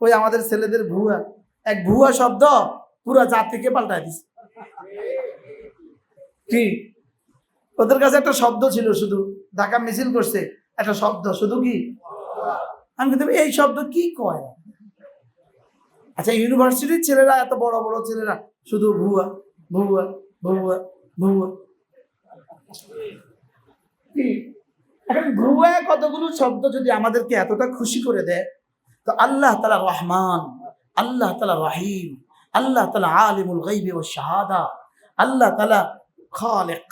ওই আমাদের ছেলেদের ভুয়া, এক ভুয়া শব্দ পুরো জাতিকে পাল্টায় দিছে। কি ওদের কাছে একটা শব্দ ছিল, শুধু ঢাকা মিছিল করছে একটা শব্দ, শুধু কি, আমি কিন্তু এই শব্দ কি কয়। আচ্ছা, ইউনিভার্সিটির ছেলেরা, এত বড় বড় ছেলেরা শুধু ভুয়া ভুয়া ভুয়া ভুয়া। এখন ভুয়া কতগুলো শব্দ যদি আমাদেরকে এতটা খুশি করে দেয়, তো আল্লাহ তাআলা রহমান, আল্লাহ তাআলা রহিম, আল্লাহ তাআলা আলিমুল গায়বি ওয়াশ শাহাদা, আল্লাহ তাআলা খালিক,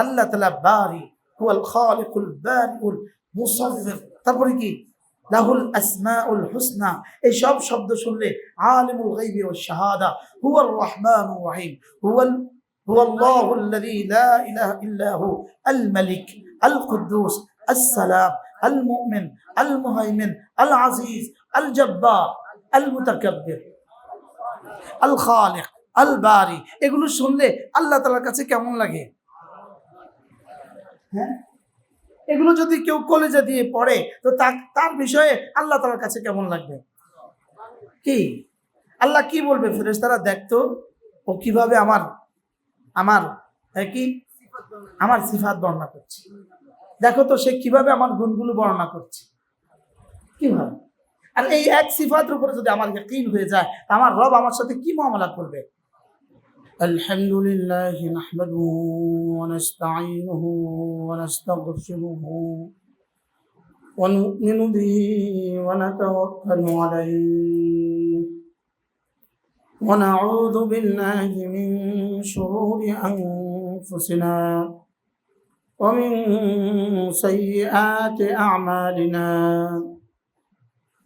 আল্লাহ তাআলা বারি, হুয়াল খালিকুল বারিউল মুসাవ్বির, তারপরে কি লাহুল আসমাউল হুসনা। এই সব শব্দ শুনলে আলিমুল গায়বি ওয়াশ শাহাদা, হুয়ার রহমানুর রহিম, হুয়াল্লাহুল্লাযী লা ইলাহা ইল্লা হু আল মালিক আল কুদ্দুস আসসালাম আল মুমিন আল মুহাইমিন আল আজিজ আল জব্বার আল মুতাকাব্বির আল খালিক আল বারি। এগুলো শুনলে আল্লাহ তাআলার কাছে কেমন লাগে? হ্যাঁ, এগুলো যদি কেউ কলেজে দিয়ে পড়ে তো তার বিষয়ে আল্লাহ তাআলার কাছে কেমন লাগবে? কি আল্লাহ কি বলবে? ফেরেশতারা দেখতো ও কিভাবে আমার আমার কি আমার সিফাত বর্ণনা করছে, দেখো তো সে কিভাবে আমার গুণগুলো বর্ণনা করছে, কিভাবে। আর এই এক সিফাতের উপরে যদি আমার ইয়াকিন হয়ে যায়, আমার রব আমার সাথে কি মুআমালা করবে। আলহামদুলিল্লাহি নাহমাদুহু ওয়া নাস্তাঈনুহু ওয়া নাস্তাগফিরুহু ওয়া নু'মিনু বিহি ওয়া নাতাওয়াক্কালু আলাইহি ওয়া নাউযু বিল্লাহি মিন শুরুরি আনফুসিনা ওয়া মিন সাইয়্যাতি আ'মালিনা।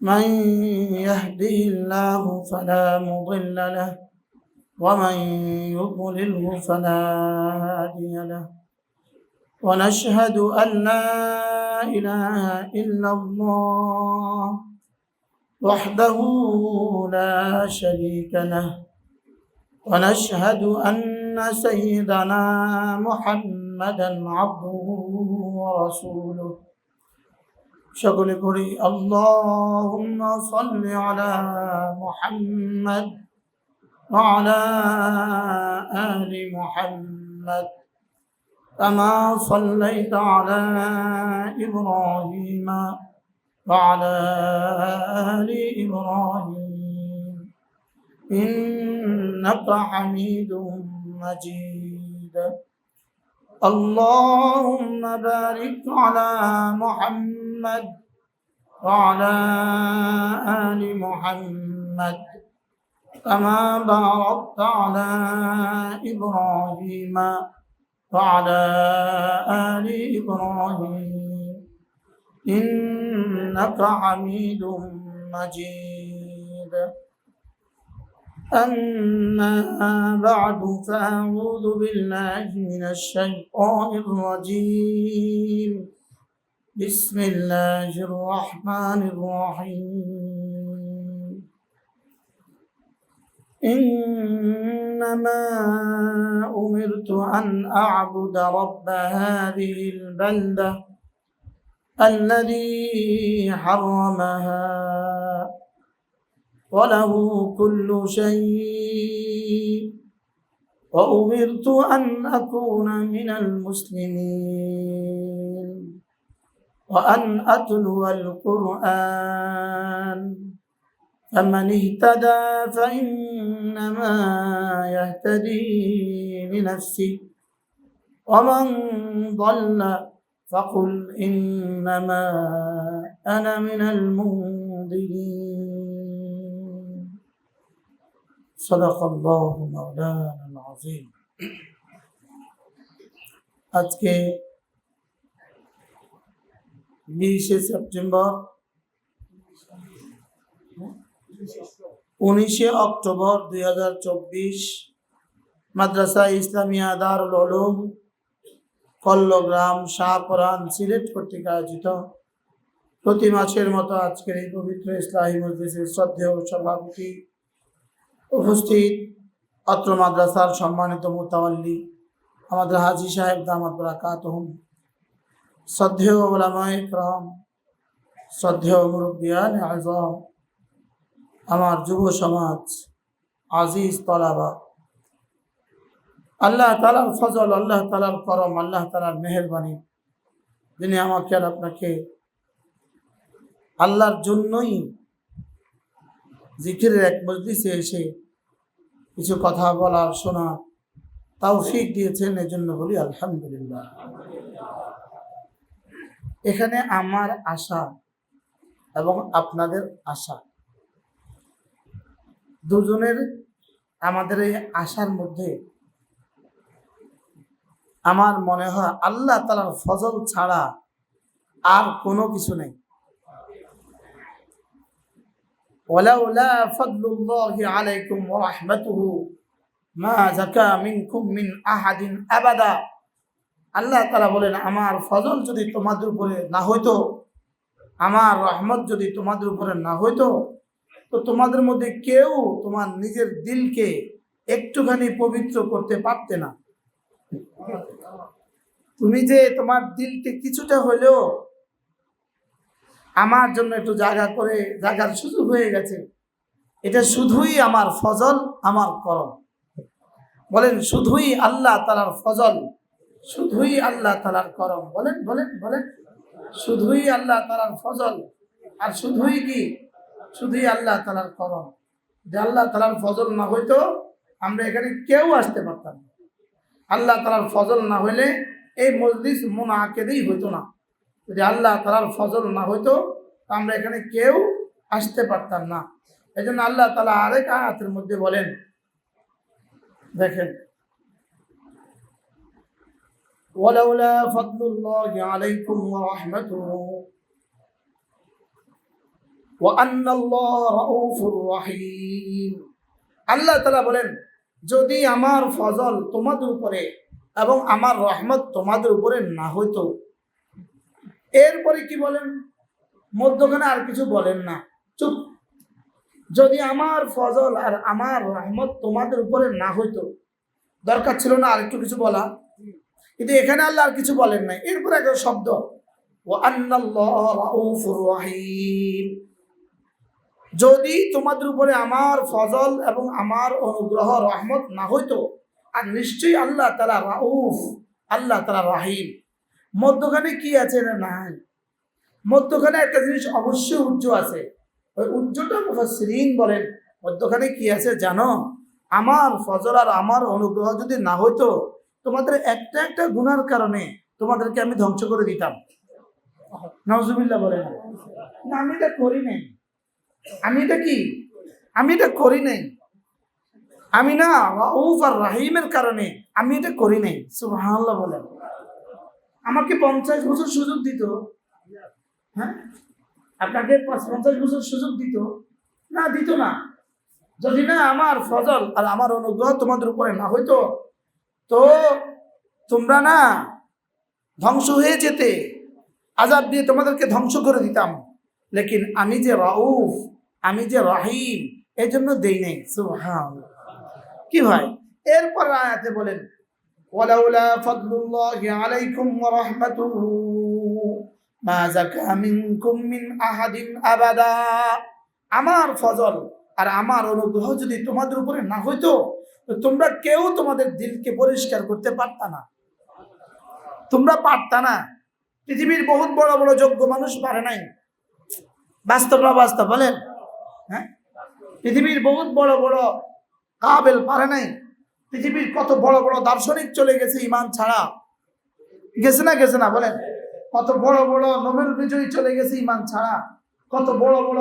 من يهده الله فلا مضل له ومن يضلله فلا هادي له ونشهد أن لا إله إلا الله وحده لا شريك له ونشهد أن سيدنا محمدا عبده ورسوله। সকলে পড়ি আল্লাহুম্মা সাল্লি আলা মুহাম্মাদ ওয়া আলা আলি মুহাম্মাদ কামা সাল্লাইতা আলা ইব্রাহিম ওয়া আলা আলি ইব্রাহিম ইন্নাকা হামিদুম মাজিদ। اللهم بارك على محمد وعلى آل محمد كما باركت على إبراهيم وعلى آل إبراهيم إنك حميد مجيد. أما بعد فأعوذ بالله من الشيطان الرجيم. بسم الله الرحمن الرحيم. إنما أمرت أن أعبد رب هذه البلدة الذي حرمها وله كل شيء وأمرت أن أكون من المسلمين وأن أتلو القرآن فمن اهتدى فإنما يهتدي لنفسه ومن ضل فقل إنما أنا من المنذرين. صدق الله مولانا العظيم. আজকে 20 সেপ্টেম্বর 19 অক্টোবর 2024 মাদ্রাসা ইসলামিয়া দারুল উলুম কল্লগ্রাম শাহপরান সিলেট কর্তৃক আয়োজিত প্রতি মাসের মতো আজকের এই পবিত্র ইসলামী মজলিসের শ্রদ্ধেয় সভাপতি, উপস্থিত অত্র মাদ্রাসার সম্মানিত মুতাওয়াল্লি আমাদের হাজী সাহেব দামাত বারাকাতুহুম, শ্রদ্ধেয় উলামায়ে কেরাম, শ্রদ্ধেয় মুরব্বিয়ান আযম, আমার যুব সমাজ, আজিজ তলাবা, আল্লাহ তাআলার ফজল, আল্লাহ তাআলার করম, আল্লাহ তাআলার মেহেরবানি, যিনি আমাকে আর আপনাকে আল্লাহর জন্যই জিকিরের এক মজলিসে এসে কিছু কথা বলার, শোনা তৌফিক দিয়েছেন, এজন্য বলি আলহামদুলিল্লাহ। এখানে আমার আশা এবং আপনাদের আশা, দুজনের আমাদের এই আশার মধ্যে আমার মনে হয় আল্লাহ তাআলার ফজল ছাড়া আর কোনো কিছু নেই। ওয়ালাউলা ফাদলুল্লাহি আলাইকুম ওয়া রাহমাতুহু মা যাকা মিনকুম মিন আহাদিন আবাদা। আল্লাহ তাআলা বলেন, আমার ফজল যদি তোমাদের উপরে না হইতো, আমার রহমত যদি তোমাদের উপরে না হইতো, তো তোমাদের মধ্যে কেউ তোমার নিজের দিলকে একটুখানি পবিত্র করতে পারতে না। তুমি যে তোমার দিলকে কিছুটা হলেও আমার জন্য একটু জায়গার সুযোগ হয়ে গেছে, এটা শুধুই আমার ফজল, আমার করম। বলেন, শুধুই আল্লাহ তাআলার ফজল, শুধুই আল্লাহ তাআলার করম। বলেন বলেন বলেন, শুধুই আল্লাহ তাআলার ফজল, আর শুধুই কি? শুধুই আল্লাহ তাআলার করম। যে আল্লাহ তাআলার ফজল না হইতো আমরা এখানে কেউ আসতে পারতাম না। আল্লাহ তাআলার ফজল না হইলে এই মজলিস মুনাকিদই হইতো না। যদি আল্লাহ তাআলার ফজল না হইতো আমরা এখানে কেউ আসতে পারতাম না। এই জন্য আল্লাহ তাআলা আরেক আয়াতের মধ্যে বলেন, দেখেন, ওয়ালাউলা ফাদলুল্লাহি আলাইকুম ওয়া রাহমাতুহু ওয়া আন্নাল্লাহা রাউফুর রহিম। আল্লাহ তাআলা বলেন, যদি আমার ফজল তোমাদের উপরে এবং আমার রহমত তোমাদের উপরে না হইতো। এরপরে কি বলেন? মধ্যখানে আর কিছু বলেন না, চুপ। যদি আমার ফজল আর আমার রহমত তোমাদের উপরে না হইতো, দরকার ছিল না আর একটু কিছু বলা, কিন্তু এখানে আল্লাহ আর কিছু বলেন নাই। এরপরে একটা শব্দ, ওয়া আন্নাল্লাহা রাউফুর রহিম। যদি তোমাদের উপরে আমার ফজল এবং আমার অনুগ্রহ রহমত না হইতো, আর নিশ্চয়ই আল্লাহ তাআলা রাউফ, আল্লাহ তাআলা রহিম। মধ্যখানে কি আছে না নাই? মধ্যখানে একটা জিনিস অবশ্যই উজ্জ্ব আছে। ওই উজ্জ্বটা মুফাসসিরিন বলেন, মধ্যখানে কি আছে জানো? আমার ফজল আর আমার অনুগ্রহ যদি না হইতো, তোমাদের একটা একটা গুনার কারণে তোমাদেরকে আমি ধ্বংস করে দিতাম। নাউজুবিল্লাহ বলেন না, আমি এটা করি নাই। আমি এটা করি নাই। আমি না রাউফ আর রাহিমের কারণে আমি এটা করি নাই। সুবহানাল্লাহ বলেন। আমাকে 50 বছর সুযোগ দিত, হ্যাঁ, আপনাকে 50 বছর সুযোগ দিত না? দিত না। যদি না আমার ফজল আর আমার অনুগ্রহ তোমাদের উপরে না হইতো, তো তোমরা না ধ্বংস হয়ে যেতে, আযাব দিয়ে তোমাদেরকে ধ্বংস করে দিতাম। লেকিন আমি যে রাউফ, আমি যে রহিম, এই জন্য দেই নাই। সুবহানাল্লাহ। কি ভাই? এরপর আয়াতে বলেন, ওয়ালাউলা ফাদলুল্লাহি আলাইকুম ওয়া রাহমাতুহু মা যাকা মিনকুম মিন আহাদিন আবাদা। আমার ফজল আর আমার অনুগ্রহ যদি তোমাদের উপরে না হইতো, তো তোমরা কেউ তোমাদের দিলকে পরিষ্কার করতে পারতা না। তোমরা পারতা না। পৃথিবীর বহুত বড় বড় যোগ্য মানুষ পারে নাই। বাস্তব না বাস্তব বলেন? হ্যাঁ, পৃথিবীর বহুত বড় বড় কাবেল পারে নাই। পৃথিবীর কত বড় বড় দার্শনিক চলে গেছে ইমান ছাড়া। গেছে না বলেন? কত বড় বড় নোবেল বিজয়ী চলে গেছে ইমান ছাড়া। কত বড় বড়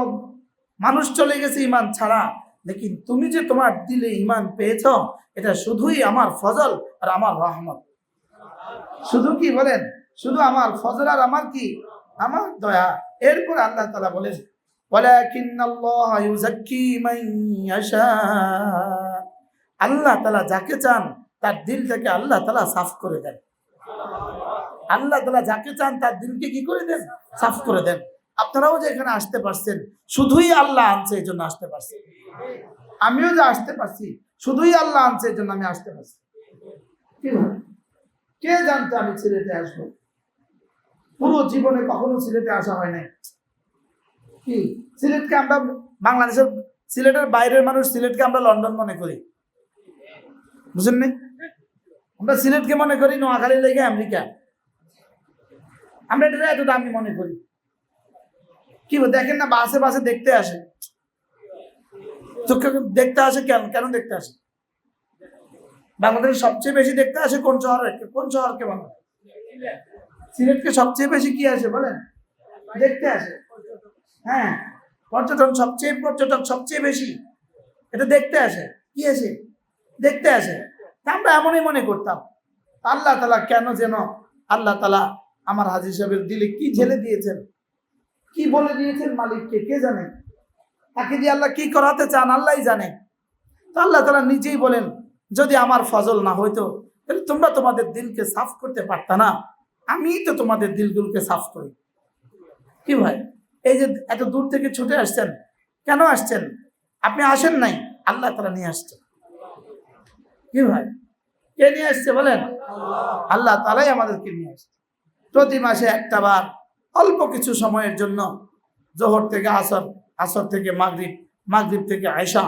মানুষ চলে গেছে ইমান ছাড়া। লেকিন তুমি যে তোমার দিলে ইমান পেয়েছ, এটা শুধুই আমার ফজল আর আমার রহমত। শুধু কি বলেন? শুধু আমার ফজল আর আমার কি? আমার দয়া। এরপর আল্লাহ তাআলা বলেন, ওয়ালাকিন্নাল্লাহা ইউযাক্কি মান ইয়াশা। আল্লাহ তাআলা যাকে চান তার দিলটাকে আল্লাহ তাআলা সাফ করে দেন। আল্লাহ তাআলা যাকে চান তার দিলকে কি করে দেন? সাফ করে দেন। আপনারাও যে এখানে আসতে পারছেন, শুধুই আল্লাহ আনছে, এই জন্য আসতে পারছেন। আমিও যে আসতে পারছি, শুধুই আল্লাহ আনছে, এই জন্য আমি আসতে পারছি। কে জানতো আমি সিলেটে আসবো? পুরো জীবনে কখনো সিলেটে আসা হয় নাই। কি সিলেটকে আমরা বাংলাদেশের সিলেটের বাইরের মানুষ সিলেটকে আমরা লন্ডন মনে করি, বুঝেন নি? আমরা সিলেটকে মনে করি নোয়াখালী লেগে আমেরিকা, আমরা এটা এত দামি মনে করি। কি দেখেন না, বাসে বাসে দেখতে আসে, তো দেখতে আসে কেন? কেন দেখতে আসে? বাংলাদেশের সবচেয়ে বেশি দেখতে আসে কোন শহরকে বলে? সিলেটকে সবচেয়ে বেশি কি আসে বলেন? দেখতে আসে। হ্যাঁ, পর্যটন সবচেয়ে বেশি এটা দেখতে আসে। কি আসে? দেখতে আসে। আমরা এমনই মনে করতাম। আল্লাহ তাআলা কেন যেন আল্লাহ তাআলা আমার হাজী সাহেবের দিলে কি ঝেলে দিয়েছেন, কি বলে দিয়েছেন মালিককে কে জানে, তাকে দিয়ে আল্লাহ কি করাতে চান আল্লাহই জানে। তো আল্লাহ তাআলা নিজেই বলেন, যদি আমার ফজল না হইতো তাহলে তোমরা তোমাদের দিলকে সাফ করতে পারতা না, আমিই তো তোমাদের দিলগুলোকে সাফ করি। কি ভাই, এই যে এত দূর থেকে ছুটে আসছেন, কেন আসছেন? আপনি আসেন নাই, আল্লাহ তাআলা নিয়ে আসছেন। কি ভাই, কে নিয়ে আসছে বলেন? আল্লাহ তাআলাই আমাদেরকে নিয়ে আসছে। প্রতি মাসে একটা বার অল্প কিছু সময়ের জন্য, জোহর থেকে আসর, আসর থেকে মাগরিব, মাগরিব থেকে আয়েশা,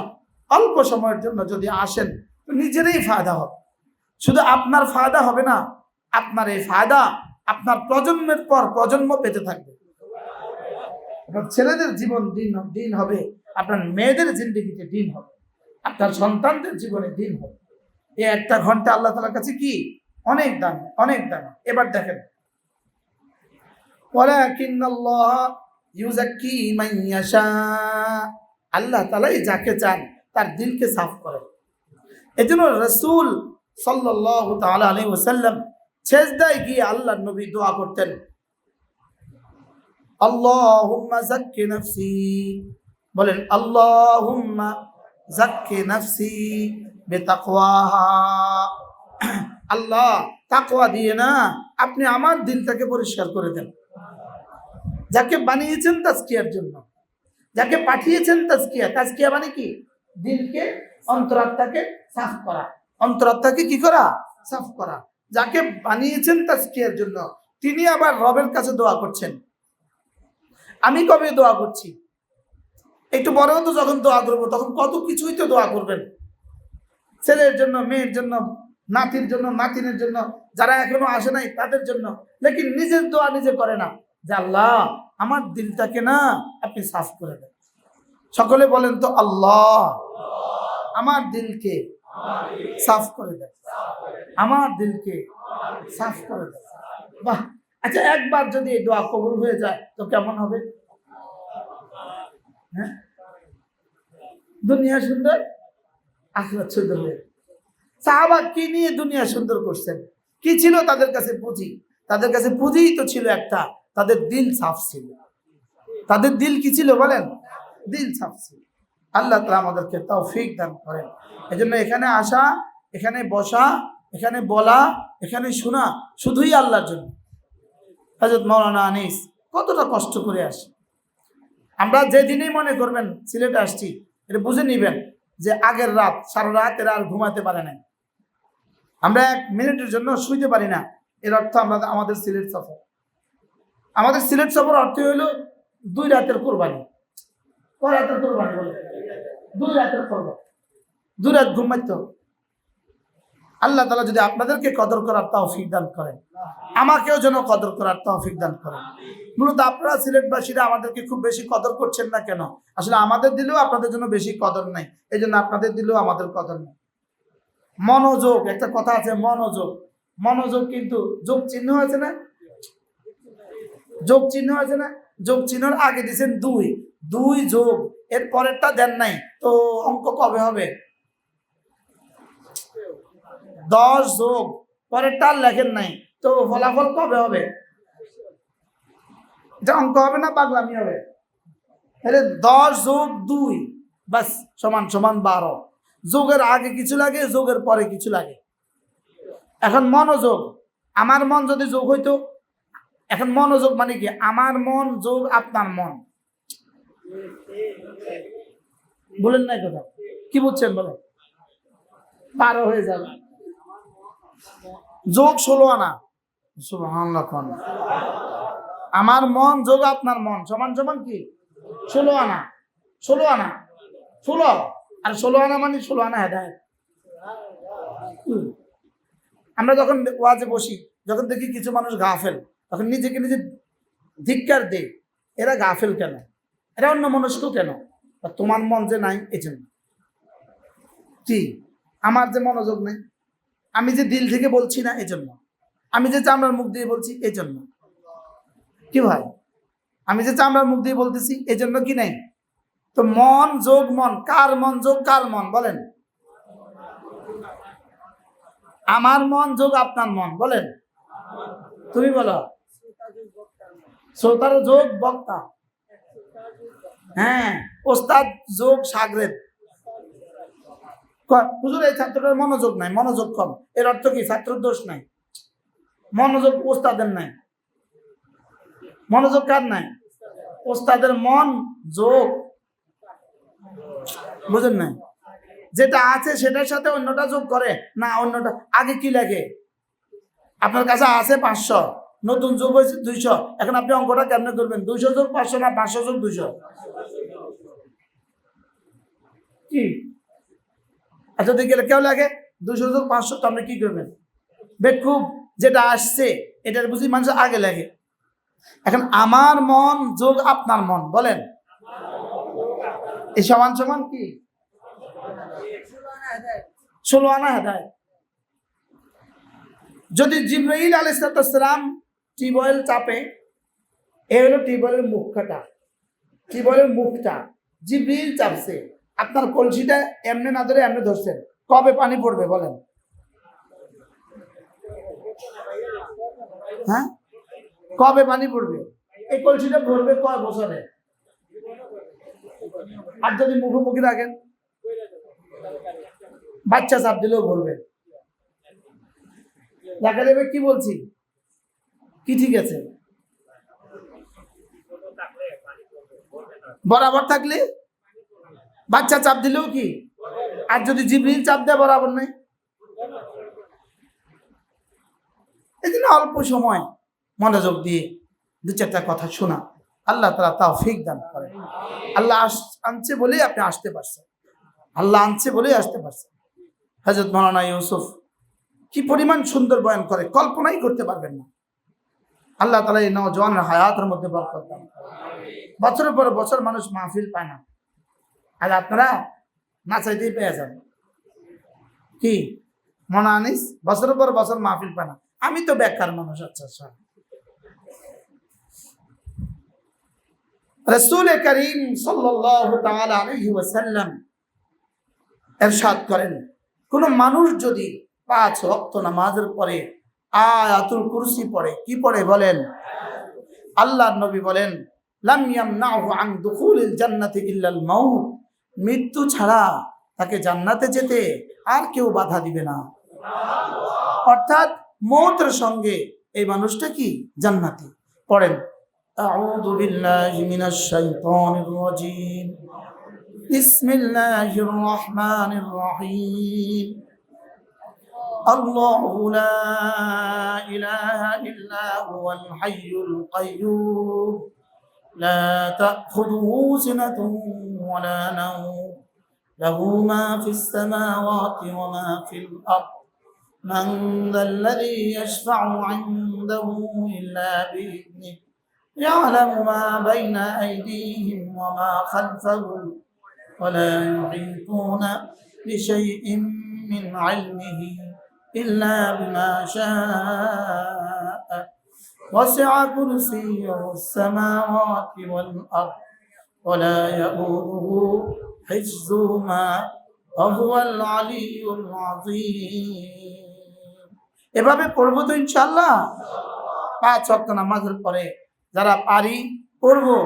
অল্প সময়ের জন্য যদি আসেন তো নিজেরই ফায়দা হবে। শুধু আপনার ফায়দা হবে না, আপনার এই ফায়দা আপনার প্রজন্মের পর প্রজন্ম পেতে থাকবে। আপনার ছেলেদের জীবন দিন হবে, আপনার মেয়েদের জিন্দেগিতে দিন হবে, আপনার সন্তানদের জীবনে দিন হবে। এই একটা ঘন্টা আল্লাহ তাআলার কাছে কি অনেক দাম, অনেক দাম। এবার দেখেন, ওয়ালাকিন্নাল্লাহ ইউযাক্কি মান ইয়াশা, আল্লাহ তাআলাই যাকে চান তার দিলকে সাফ করেন। এজন্য রাসূল সাল্লাল্লাহু তাআলা আলাইহি ওয়াসাল্লাম সিজদায় গিয়ে আল্লাহর নবী দোয়া করতেন, আল্লাহুম্মা যাক্কি নাফসি, বলেন আল্লাহুম্মা যাক্কি নাফসি বিতাকওয়াহা, আল্লাহ তাকওয়া দিয়ে না আপনি আমার দিলটাকে পরিষ্কার করে দেন। যাকে বানিয়েছেন তাজকিয়ার জন্য, যাকে পাঠিয়েছেন তাজকিয়া মানে কি? দিলকে, অন্তরাত্মাকে সাফ করা। অন্তরাত্মাকে কি করা? সাফ করা। যাকে বানিয়েছেন তাজকিয়ার জন্য, তিনি আবার রবের কাছে দোয়া করছেন। আমি কবে দোয়া করছি? একটু বড় তো যখন দোয়া করবো তখন কত কিছুই তো দোয়া করবেন, ছেলের জন্য, মেয়ের জন্য, নাতির জন্য, নাতিনের জন্য, যারা এখনো আসে নাই তাদের জন্য। লেকিন নিজের দোয়া নিজে করে না, যে আল্লাহ আমার দিলটাকে না আপনি সাফ করে দেন। সকলে বলেন তো, আল্লাহ আমার দিলকে সাফ করে দেন, আমার দিলকে সাফ করে দেন। বাহ, আচ্ছা একবার যদি এই দোয়া কবুল হয়ে যায় তো কেমন হবে? হ্যাঁ, দুনিয়া সুন্দর, আখিরাত সুন্দর হয়ে। সাহাবা কি নিয়ে দুনিয়া সুন্দর করছেন? কি ছিল তাদের কাছে? পুঁজি। তাদের কাছে পুঁজিই তো ছিল একটা, তাদের দিল সাফ ছিল। তাদের দিল কি ছিল বলেন? দিল সাফ ছিল। আল্লাহ তাআলা আমাদেরকে তৌফিক দান করেন। এজন্য এখানে আসা, এখানে বসা, এখানে বলা, এখানে শোনা শুধুই আল্লাহর জন্য। হযরত মাওলানা আনিস কতটা কষ্ট করে আসে। আমরা যেদিনই মনে করবেন সিলেটে আসছি, এটা বুঝে নিবেন যে আগের রাত, সারা রাত এরা আর ঘুমাতে পারে না, আমরা এক মিনিটের জন্য শুইতে পারি না। এর অর্থ আমাদের সিলেট সফর। আমাদের সিলেট সফর অর্থ হইল 2 রাতের কোরবানি। কয় রাতের কোরবানি বলে? 2 রাতের কোরবানি। 2 রাত ঘুমাইতে হবে। আল্লাহ তাআলা যদি আপনাদেরকে কদর করার তৌফিক দান করেন, আমাকেও যেন কদর করার তৌফিক দান করেন। মূলত আপনারা সিলেটবাসীরা আমাদেরকে খুব বেশি কদর করছেন না কেন? আসলে আমাদের দিলেও আপনাদের জন্য বেশি কদর নাই, এই জন্য আপনাদের দিলেও আমাদের কদর নেই। মনোযোগ, একটা কথা আছে মনোযোগ। মনোযোগ কিন্তু যোগ চিহ্ন আছে না? যোগ চিহ্ন আছে না? যোগ চিহ্নর আগে দিয়েছেন 2, 2 যোগ, এর পরেরটা দেন নাই, তো অঙ্ক কবে হবে? 10 যোগ, পরেরটা লেখেন নাই, তো ফলাফল কবে হবে? এটা অঙ্ক হবে না, পাগলামি হবে। তাহলে 10 যোগ 2 বাস সমান সমান 12। যোগের আগে কিছু লাগে, যোগের পরে কিছু লাগে। এখন মনোযোগ, আমার মন যদি যোগ হইতো, এখন মনোযোগ মানে কি? আমার মন যোগ আপনার মন। বলেন না কথা, কি বুঝছেন বলেন? 12 হয়ে যাবে। যোগ 16 আনা। সুবহানাল্লাহ। আমার মন যোগ আপনার মন সমান সমান কি? 16 আনা। 16 আনা। 16, আর 16 আনা মানে 16 আনা হেদায়েত। আমরা যখন ওয়াজে বসি, যখন দেখি কিছু মানুষ গাফেল, তখন নিজেকে নিজে ধিক্কার দেয়, এরা গাফেল কেন, এরা অন্য মনস্ক কেন? তোমার মন যে নাই এই জন্য। কি আমার যে মনোযোগ নেই, আমি যে দিল থেকে বলছি না এই জন্য, আমি যে চামড়ার মুখ দিয়ে বলছি এই জন্য। কি ভাই, আমি যে চামড়ার মুখ দিয়ে বলতেছি এই জন্য কি নেই? তো মন যোগ মন, কার মন যোগ কার মন বলেন? আমার মন যোগ আপনার মন, বলেন তুমি বলো। শ্রোতার যোগ বক্তা, হ্যাঁ, ওস্তাদ যোগ শাগরেদ। হুজুর এই ছাত্রটার মনোযোগ নাই, মনোযোগ কম, এর অর্থ কি? ছাত্রের দোষ নাই, মনোযোগ ওস্তাদের নাই। মনোযোগ কার নাই? ওস্তাদের মন যোগ, বুঝেন নাই? যেটা আছে সেটার সাথে অন্যটা যোগ করে না, অন্যটা আগে কি লাগে? আপনার কাছে আছে 500, নতুন যোগ হয়েছে 200, এখন আপনি অঙ্কটা কেমনে করবেন? 200 যোগ 500 না 500 যোগ 200? কি আচ্ছা দেখে কেউ লাগে 200 যোগ 500, তো আপনি কি করবেন? বেকুব, যেটা আসছে এটার বুঝি মানুষ আগে লাগে। এখন আমার মন যোগ আপনার মন, বলেন এই সমান সমান কি? 16 আনা হেদায়েত। যদি জিবরাইল আলাইহিস সালাম টিউবওয়েল চাপে, এ হলো টিউবওয়েলের মুখটা, টিউবওয়েলের মুখটা জিবরিল চাপছে, আপনার কলসিটা এমনি না ধরে এমনি ধরছেন, কবে পানি পড়বে বলেন? হ্যাঁ, কবে পানি পড়বে? এই কলসিটা ভরবে কয় বছরে? আর যদি মুখোমুখি রাখেন, বাচ্চা চাপ দিলেও ভরবে। দেখা যাবে কি বলছি, কি ঠিক আছে? বরাবর থাকলে বাচ্চা চাপ দিলেও কি, আর যদি জিবরিল চাপ দেয় বরাবর নেই। এই জন্য অল্প সময় মনোযোগ দিয়ে 2-4টা কথা শোনা, আল্লাহ তাআলা তৌফিক দান করেন। আল্লাহ আনছে বলেই আপনি আসতে পারছেন, আল্লাহ আনছে বলেই আসতে পারছেন। হযরত মাওলানা ইউসুফ কি পরিমাণ সুন্দর বয়ান করে, কল্পনাই করতে পারবেন না। আল্লাহ তাআলা এই নওজোয়ানের হায়াতের মধ্যে বরকত দান করেন। বছরের পর বছর মানুষ মাহফিল পায় না, আর আপনারা না চাইতেই পেয়ে যান। কি মনে আনিস, বছরের পর বছর মাহফিল পায় না, আমি তো বেকার মানুষ। আচ্ছা স্যার, রাসূল করিম সাল্লাল্লাহু তাআলা আলাইহি ওয়াসাল্লাম ইরশাদ করেন, কোন মানুষ যদি 5 ওয়াক্ত নামাজের পরে আয়াতুল কুরসি পড়ে, কি পড়ে বলেন? আল্লাহর নবী বলেন, লাম ইয়ামনাহু আন দুখুলিল জান্নাতি ইল্লাল মাউত, মৃত্যু ছাড়া তাকে জান্নাতে যেতে আর কেউ বাধা দিবে না। অর্থাৎ মওতের সঙ্গে এই মানুষটা কি জান্নাতি। পড়েন, আউযু বিল্লাহি মিনাশ শাইতানির রাজীম, বিসমিল্লাহির রহমানির রহিম, আল্লাহু লা ইলাহা ইল্লা হুয়াল হাইয়ুল কাইয়্যুম, লা তাখুযুহু সিনাতুন ওয়া লা নাওম, লাহু মা ফিস সামাওয়াতি ওয়া মা ফিল আরদ, মান যাল্লাযী ইয়াশফা'ু 'ইনদাহু ইল্লা বিইذনিহি, ইয়া'লামু মা বাইনা আইদিহিম ওয়া মা খালফাহুম, ওয়া লা ইউহীতুনা বিশাইইন মিন 'ইলমিহি إلا بما شاء وسع كرسيه السماوات والأرض ولا يؤوده حفظهما وهو العلي العظيم। এভাবে পড়বো তো ইনশাআল্লাহ। 5 ওয়াক্ত নামাজের পরে যারা পারি পড়বো,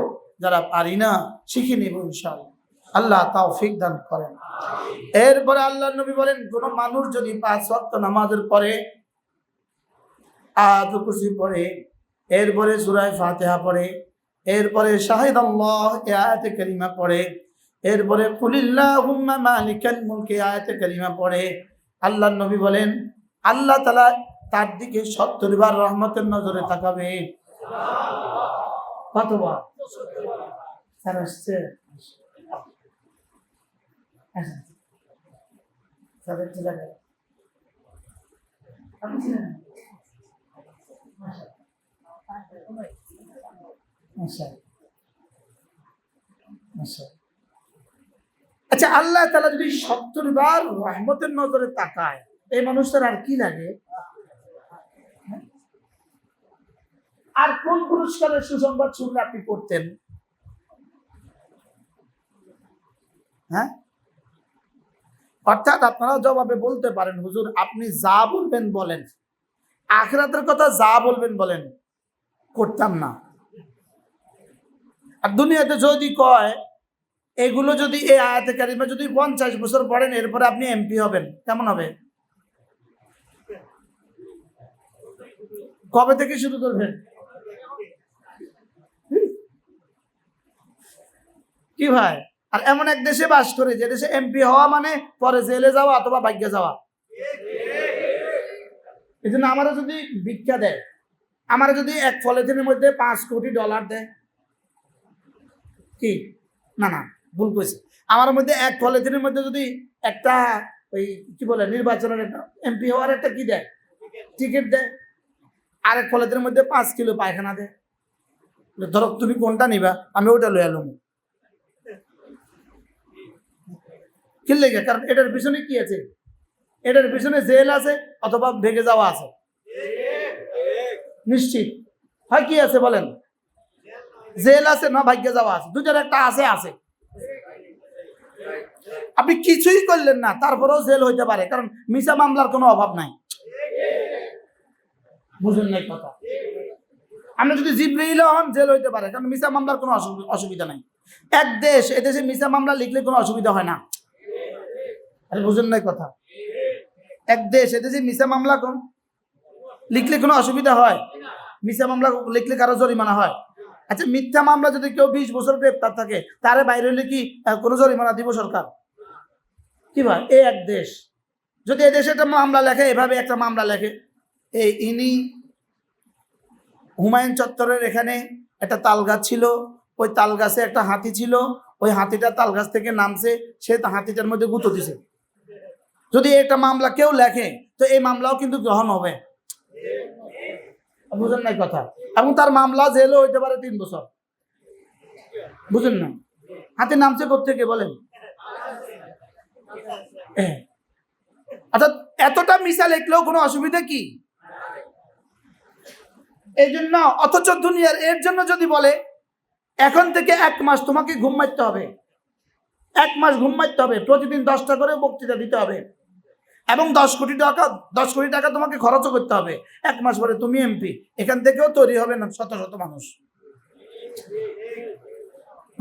যারা পারি না শিখে নেব ইনশাআল্লাহ। আল্লাহ তৌফিক দান করেন। এরপরে আল্লাহর নবী বলেন, কোন মানুষ যদি 5 ওয়াক্ত নামাজের পরে আয়াতুল কুরসি পড়ে, এরপরে সূরা ফাতিহা পড়ে, এরপরে শাহিদাল্লাহ আয়াতে কারিমা পড়ে, এরপরে কুলিল্লাহুম্মা মালিকাল মুলকি আয়াতে কারিমা পড়ে, আল্লাহর নবী বলেন আল্লাহ তাআলা তার দিকে 70 বার রহমতের নজরে তাকাবে। কতবার? আচ্ছা, আল্লাহ তাআলা যদি 70 বার রহমতের নজরে তাকায়, এই মানুষটার আর কি লাগে? আর কোন পুরস্কারের সুসংবাদ শুনলে আপনি করতেন? হ্যাঁ, অর্থাৎ আপনারা জবাবে বলতে পারেন, হুজুর আপনি যা বলবেন বলেন, আখিরাতের কথা যা বলবেন বলেন, করতাম না। আর দুনিয়াতে যদি কয় এগুলো যদি এই আয়াতে কারিমা যদি 50 বছর পড়েন এরপরে আপনি এমপি হবেন, কেমন হবে? কবে থেকে শুরু করবেন? কি ভাই? আর এমন এক দেশে বাস করে যে দেশে এমপি হওয়া মানে পরে জেলে যাওয়া অথবা ভাগ্যে যাওয়া। এই জন্য আমারও যদি ভিক্ষা দেয়, আমার যদি এক পলিথিনের মধ্যে $5 কোটি দেয়, কি না না ভুল কইছে, আমার মধ্যে এক পলিথিনের মধ্যে যদি একটা ওই কি বলে নির্বাচনের একটা এমপি হওয়ার একটা কি দেয়, টিকিট দেয়, আর এক পলিথিনের মধ্যে 5 কিলো পায়খানা দেয়, ধরো তুমি কোনটা নিবা, আমি ওটা লয়ে এলাম। কি লেগে? কারণ এটার পিছনে কি আছে? এটার পিছনে জেল আছে অথবা ভেগে যাওয়া আছে, নিশ্চিত। হয় কি আছে বলেন? জেল আছে না ভাগ্যে যাওয়া আছে, দুটার একটা আছে আছে। আপনি কিছুই করলেন না তারপরেও জেল হইতে পারে, কারণ মিছা মামলার কোনো অভাব নাই। বুঝুন নাই কথা? আপনি যদি জিবরাইল হন জেল হইতে পারে, কারণ মিছা মামলার কোনো অসুবিধা নাই। এক দেশ, এদেশে মিছা মামলা লিখলে কোনো অসুবিধা হয় না। বুঝুন নাই কথা? এক দেশ, এদেশে মিছা মামলা লিখলে কোনো অসুবিধা হয়? মিথ্যা মামলা লিখলে কারো জরিমানা হয়? আচ্ছা, মিথ্যা মামলা যদি কেউ 20 বছর গ্রেপ্তার থাকে, তারে বাইরে হলে কি কোনো জরিমানা দিব সরকার? কি ভাই, এই এক দেশ। যদি এই দেশে একটা মামলা লেখে, এভাবে একটা মামলা লেখে, এই ইনি হুমায়ুন চত্বরের এখানে একটা তাল গাছ ছিল, ওই তাল গাছে একটা হাতি ছিল, ওই হাতিটা তাল গাছ থেকে নামছে, সে হাতিটার মধ্যে গুঁতো দিছে। যদি একটা মামলা কেউ লেখে, তো এই মামলাও কিন্তু গ্রহণ হবে। বুঝেন নাই কথা? এবং তার মামলা জেলও হইতে পারে 3 বছর। বুঝেন না? হাতে নামছে কোত্থেকে বলেন? অর্থাৎ এতটা মিশা লিখলেও কোনো অসুবিধা কি? এই জন্য, অথচ দুনিয়ার এর জন্য যদি বলে এখন থেকে 1 মাস তোমাকে ঘুম মারতে হবে, 1 মাস ঘুম মারতে হবে, প্রতিদিন 10টা করে বক্তৃতা দিতে হবে, এবং 10 কোটি টাকা তোমাকে খরচও করতে হবে, 1 মাস পরে তুমি এমপি। এখান থেকেও তৈরি হবে না শত শত মানুষ।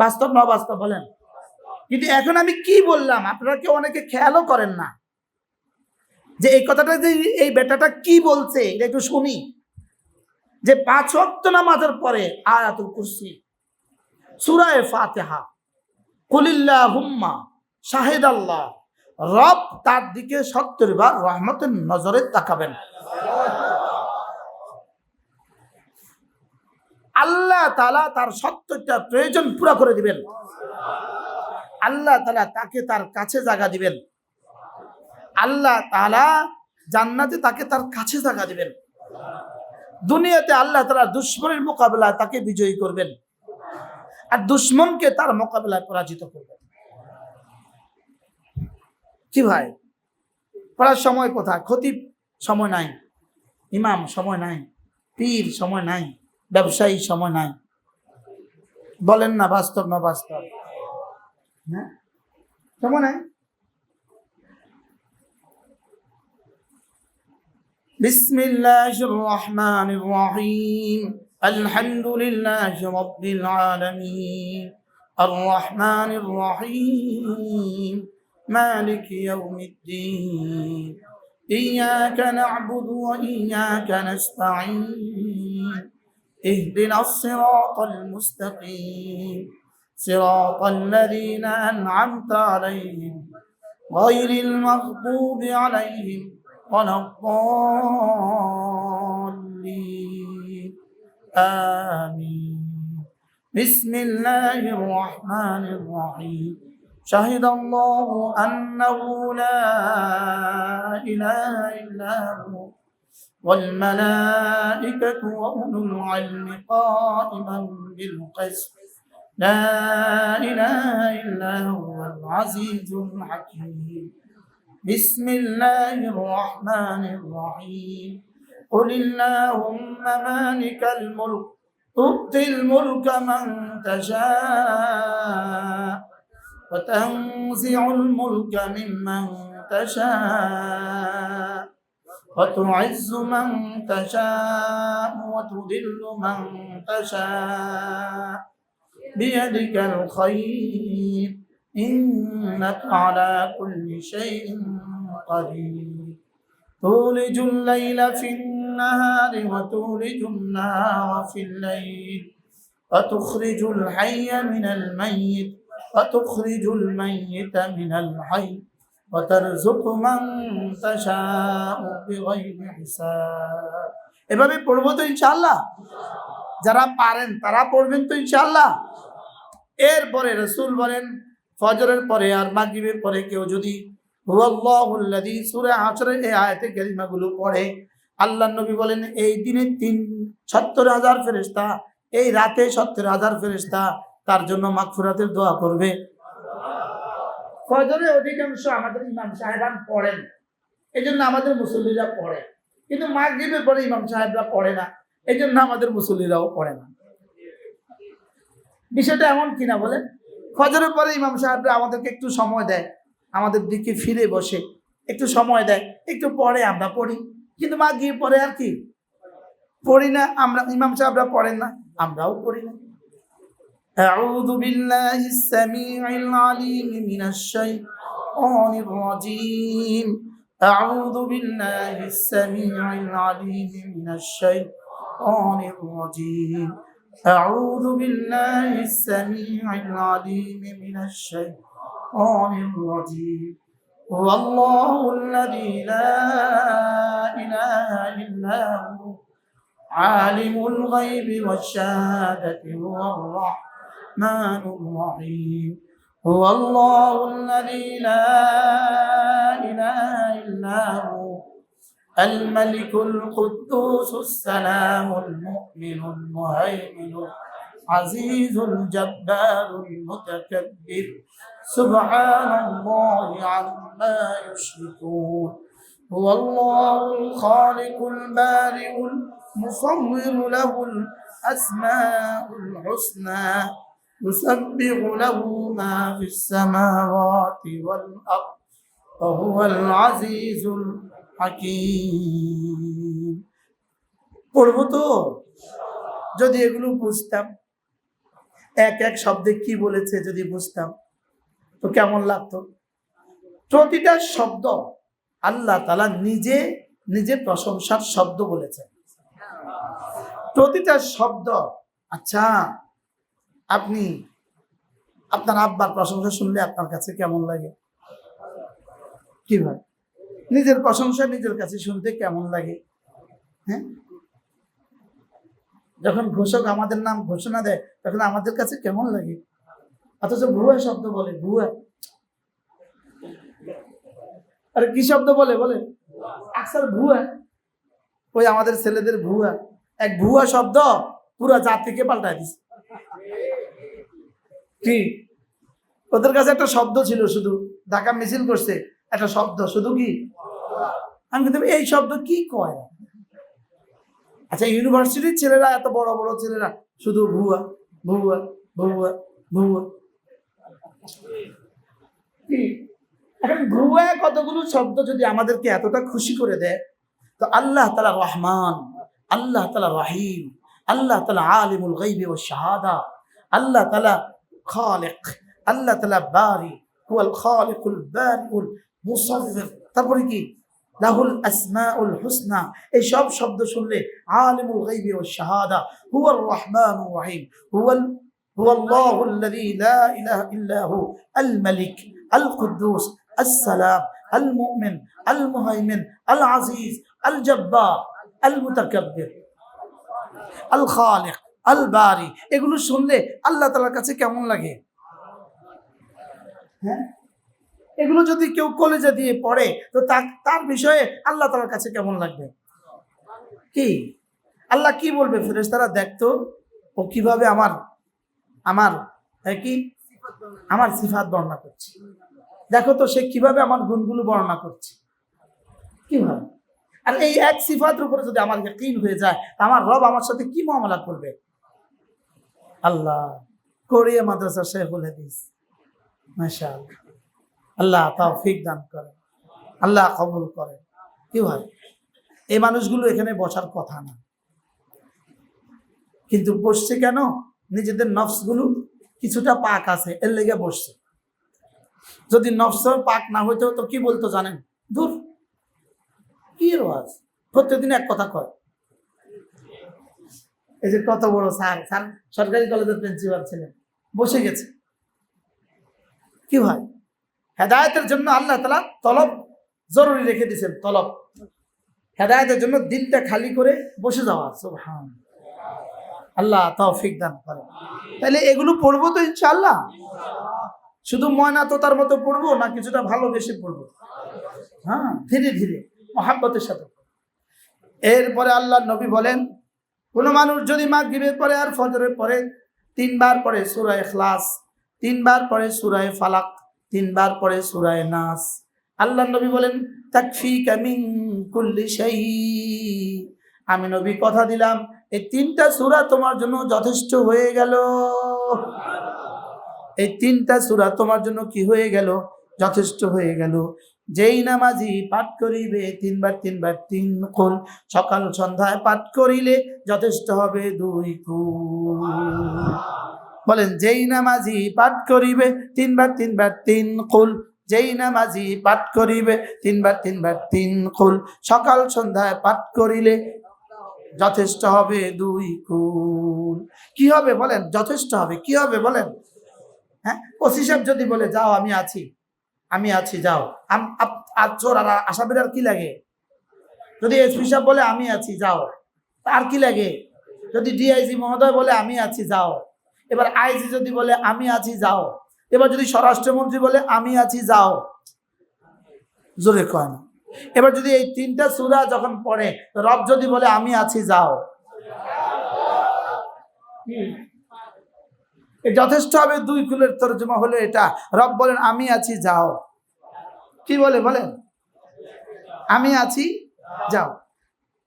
বাস্তব না বাস্তব বলেন? কিন্তু এখন আমি কি বললাম আপনারা কেউ অনেকে খেয়ালও করেন না, যে এই কথাটা যে এই বেটাটা কি বলছে এটা একটু শুনি। যে 5 ওয়াক্ত নামাজের পরে আয়াতুল কুরসি, সূরা ফাতিহা, কুলিল্লাহুম্মা শাহিদাল্লাহ, রব তার দিকে 70 বার রহমতের নজরে তাকাবেন। আল্লাহ তাআলা তার 70টা প্রয়োজন পুরো করে দিবেন। আল্লাহ তাআলা তাকে তার কাছে জায়গা দিবেন। আল্লাহ তাআলা জান্নাতে তাকে তার কাছে জায়গা দিবেন। দুনিয়াতে আল্লাহ তাআলা দুশমনের মোকাবেলায় তাকে বিজয়ী করবেন, আর দুশমনকে তার মোকাবেলায় পরাজিত করবেন। কি ভাই, পড়ার সময় কোথায়? খতিব সময় নাই, ইমাম সময় নাই, পীর সময় নাই, ব্যবসায়ী সময় নাই। বলেন না বাস্তব না বাস্তব? হ্যাঁ, সময় নাই। বিসমিল্লাহির রহমানির রহিম, আলহামদুলিল্লাহি রাব্বিল আলামিন, আর রহমানির রহিম, মালিকি ইয়াউমিদ্দিন, ইয়্যাকা না'বুদু ওয়া ইয়্যাকা নাস্তাঈন, ইহদিনাস সিরাতাল মুস্তাকিম, সিরাতাল লাযীনা আন'আমতা আলাইহিম গায়রিল মাগদুবি আলাইহিম ولا الضالين آمين. بسم الله الرحمن الرحيم. شهد الله أنه لا إله إلا هو والملائكة وأولو العلم قائما بالقسط لا إله إلا هو العزيز الحكيم بسم الله الرحمن الرحيم قل اللهم مالك الملك تؤتي الملك من تشاء وتنزع الملك ممن تشاء وتعز من تشاء وتذل من تشاء بيدك الخير إنك على كل شيء قدير تولج الليل في النهار وتولج النهار في الليل وتخرج الحي من الميت وتخرج الميت من الحي وترزق من تشاء بغير حساب এভাবে পড়বো তো ইনশাআল্লাহ যারা পারেন তারা পড়বেন তো ইনশাআল্লাহ এরপরে রাসূল বলেন ফজরের পরে আর মাগরিবের পরে কেউ যদি হুয়াল্লাহুল্লাযী সূরা হাশরের এই আয়াতে কারিমাগুলো পড়ে আল্লাহর নবী বলেন এই দিনে ৭০,০০০ ফেরেশতা এই রাতে ৭০,০০০ ফেরেশতা তার জন্য মাগফিরাতের দোয়া করবে ফজরে অধিকাংশ আমাদের ইমাম সাহেবান পড়েন এজন্য আমাদের মুসল্লিরা পড়ে কিন্তু মাগরিবের পরে ইমাম সাহেবরা পড়ে না এজন্য আমাদের মুসল্লিরাও পড়ে না বিষয়টা এমন কিনা বলেন ফজরের পরে ইমাম সাহেবরা আমাদেরকে একটু সময় দেয় আমাদের দিকে ফিরে বসে একটু সময় দেয় একটু পরে আমরা পড়ি কিন্তু মাগরিব পরে আর কি পড়ি না আমরা ইমাম সাহেবরা পড়েন না আমরাও পড়ি না أعوذ بالله السميع العليم من الشيطان الرجيم أعوذ بالله السميع العليم من الشيطان الرجيم أعوذ بالله السميع العليم من الشيطان الرجيم هو الله الذي لا إله إلا هو عالم الغيب والشهادة هو الرحمن الرحيم هو الله الذي لا إله إلا هو الملك القدوس السلام المؤمن المهيمن العزيز الجبار المتكبر سبحان الله عما يشركون هو الله الخالق البارئ المصور له الأسماء الحسنى يسبح له ما في السماوات والأرض وهو العزيز الحكيم পড়বো তো যদি এগুলো বুঝতাম এক এক শব্দে কি বলেছে যদি বুঝতাম তো কেমন লাগতো প্রতিটা শব্দ আল্লাহ তাআলা নিজে নিজে প্রশংসার শব্দ বলেছেন প্রতিটা শব্দ আচ্ছা আপনি আপনার আব্বার প্রশংসা শুনলে আপনার কাছে কেমন লাগে কি ভাই নিজের প্রশংসা নিজের কাছে শুনতে কেমন লাগে হ্যাঁ যখন ঘোষক আমাদের নাম ঘোষণা দেয় তখন আমাদের কাছে কেমন লাগে অথচ ভুয়া শব্দ বলে ভুয়া আরে কি শব্দ বলে বলে আকসার ভুয়া ওই আমাদের ছেলেদের ভুয়া এক ভুয়া শব্দ পুরো জাতিকে পাল্টায় দিছে কি ওদের কাছে একটা শব্দ ছিল শুধু ঢাকা মিছিল করছে একটা শব্দ শুধু কি আমি কিন্তু এই শব্দ কি কয় আচ্ছা ইউনিভার্সিটির ছেলেরা এত বড় বড় ছেলেরা শুধু ভুয়া ভুয়া ভুয়া ভুয়া কি এখন ভুয়া কতগুলো শব্দ যদি আমাদেরকে এতটা খুশি করে দেয় তো আল্লাহ তাআলা রহমান আল্লাহ তাআলা রহিম আল্লাহ তাআলা আলিমুল গায়বি ওয়াশ শাহাদা আল্লাহ তাআলা খালিক আল্লাহ তাআলা বারি হুয়াল খালিকুল বারিউল মুসাవ్বির তারপরে কি লাহুল আসমাউল হুসনা এই সব শব্দ শুনলে আলিমুল গায়বি ওয়াশ শাহাদা হুয়ার রহমানুর রহিম হুয়াল্লাহুল্লাযী লা ইলাহা ইল্লা হু আল মালিক আল কুদ্দুস السلام المؤمن المهيمن العزيز الجبار المتكبر الخالق الباري এগুলো শুনলে আল্লাহ তাআলার কাছে কেমন লাগে হ্যাঁ, এগুলো যদি কেউ কলেজে দিয়ে পড়ে তো তার বিষয়ে আল্লাহ তাআলার কাছে কেমন লাগবে? কি আল্লাহ কি বলবে? ফেরেশতারা দেখতো ও কিভাবে আমার আমার কি আমার সিফাত বর্ণনা করছে, দেখো তো সে কিভাবে আমার গুণগুলো বর্ণনা করছে, কিভাবে। আর এই এক সিফাতের উপরে যদি আমার ইয়াকিন হয়ে যায়, আমার রব আমার সাথে কি মুআমালা করবে। আল্লাহ কোরিয়া মাদ্রাসা শেখুল হাদিস, মাশাআল্লাহ, আল্লাহ তৌফিক দান করে, আল্লাহ কবুল করে। কি হয়, এই মানুষগুলো এখানে বসার কথা না, কিন্তু বসছে কেন? নিজেদের নফসগুলো কিছুটা পাক আছে এর লেগে বসছে। যদি নফস পাক না হইতো তো কি বলতো জানেন? দূর কি রোয়াজ, প্রত্যেকদিন এক কথা কয়। এই যে কত বড় স্যার সরকারি কলেজের প্রিন্সিপাল ছিলেন, বসে গেছে। কি হয়, হেদায়েতের জন্য আল্লাহ তাআলা তলব জরুরি রেখে দিয়েছেন, তলব হেদায়েতের জন্য দিলটা খালি করে বসে যাওয়া। সুবহানাল্লাহ, আল্লাহ তৌফিক দান করে। তাহলে এগুলো পড়বো তো ইনশাআল্লাহ। শুধু ময়না তোতার মতো পড়বো না কিছুটা ভালোবেসে পড়বো? হ্যাঁ, ধীরে ধীরে মহাব্বতের সাথে। এরপরে আল্লাহ নবী বলেন, কোন মানুষ যদি মাগরিবের পরে আর ফজরের পরে 3 বার পড়ে সূরা ইখলাস, 3 বার পড়ে সূরা ফালাক, 3 বার পড়ে সূরা নাস, আল্লাহ নবী বলেন তাকফিকা মিন কুল্লি শাই, আমি নবী কথা দিলাম এই 3টা সূরা তোমার জন্য যথেষ্ট হয়ে গেল। এই 3টা সূরা তোমার জন্য কি হয়ে গেল? যথেষ্ট হয়ে গেল। যেই নামাজি পাঠ করিবে 3 বার 3 বার 3 কুল, সকাল সন্ধ্যায় পাঠ করিলে যথেষ্ট হবে 2 কুল। বলেন, যেই নামাজি পাঠ করিবে 3 বার 3 বার 3 কুল, যেই নামাজি পাঠ করিবে 3 বার 3 বার 3 কুল, সকাল সন্ধ্যায় পাঠ করিলে যথেষ্ট হবে 2 কুল। কি হবে বলেন? যথেষ্ট হবে। কি হবে বলেন? হ্যাঁ, ওসি সাহেব যদি বলে যাও আমি আছি, আমি আছি যাও, আর চোর আর আসামির কি লাগে? যদি এসপি সাহেব বলে আমি আছি যাও, আর কি লাগে? যদি ডিআইজি মহোদয় বলে আমি আছি যাও, এবার আইজি যদি বলে আমি আছি যাও, এবার যদি স্বরাষ্ট্রমন্ত্রী বলে আমি আছি যাও, জোরে কয় না। এবার যদি এই 3টা সূরা যখন পড়ে রব যদি বলে আমি আছি যাও, যথেষ্ট হবে। 2 কুলের তরজমা হলো এটা, রব বলেন আমি আছি যাও। কি বলে বলেন? আমি আছি যাও।